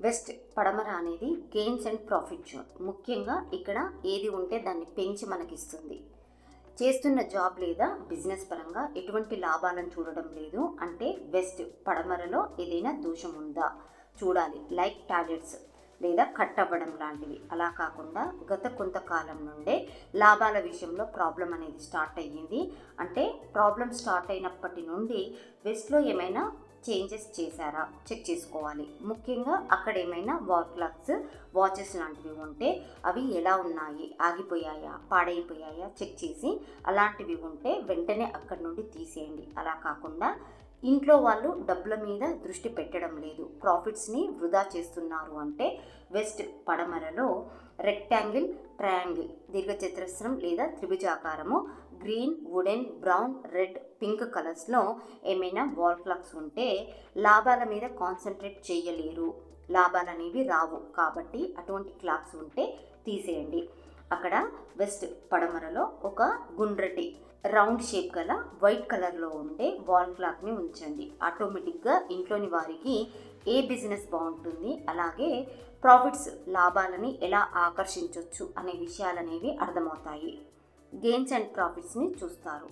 West పడమర అనేది gains and profit zone. ముఖ్యంగా ఇక్కడ ఏది ఉంటే దాన్ని పెంచి మనకిస్తుంది. చేస్తున్న జాబ్ లేదా బిజినెస్ పరంగా ఎటువంటి లాభాలను చూడడం లేదు అంటే వెస్ట్ పడమరలో ఏదైనా దోషం ఉందా చూడాలి. లైక్ టార్గెట్స్ లేదా కట్ అవ్వడం లాంటివి. అలా కాకుండా గత కొంతకాలం నుండే లాభాల విషయంలో ప్రాబ్లం అనేది స్టార్ట్ అయ్యింది అంటే ప్రాబ్లం స్టార్ట్ అయినప్పటి నుండి వెస్ట్లో ఏమైనా చేంజెస్ చేశారా చెక్ చేసుకోవాలి. ముఖ్యంగా అక్కడ ఏమైనా వాల్ క్లాక్స్ వాచెస్ లాంటివి ఉంటే అవి ఎలా ఉన్నాయి, ఆగిపోయాయా, పాడైపోయాయా చెక్ చేసి అలాంటివి ఉంటే వెంటనే అక్కడి నుండి తీసేయండి. అలా కాకుండా ఇంట్లో వాళ్ళు డబ్బుల మీద దృష్టి పెట్టడం లేదు, ప్రాఫిట్స్ని వృధా చేస్తున్నారు అంటే వెస్ట్ పడమరలో రెక్టాంగిల్, ట్రయాంగిల్, దీర్ఘచతురస్రం లేదా త్రిభుజాకారము, green, wooden, brown, red, pink కలర్స్లో ఏమైనా వాల్ క్లాక్స్ ఉంటే లాభాల మీద కాన్సన్ట్రేట్ చేయలేరు, లాభాలు అనేవి రావు. కాబట్టి అటువంటి క్లాక్స్ ఉంటే తీసేయండి. అక్కడ వెస్ట్ పడమరలో ఒక గుండ్రటి రౌండ్ షేప్ గల వైట్ కలర్లో ఉండే వాల్ క్లాక్ని ఉంచండి. ఆటోమేటిక్గా ఇంట్లోని వారికి ఏ బిజినెస్ బాగుంటుంది, అలాగే ప్రాఫిట్స్ లాభాలని ఎలా ఆకర్షించవచ్చు అనే విషయాలు అనేవి అర్థమవుతాయి. గెయిన్స్ అండ్ ప్రాఫిట్స్ని చూస్తారు.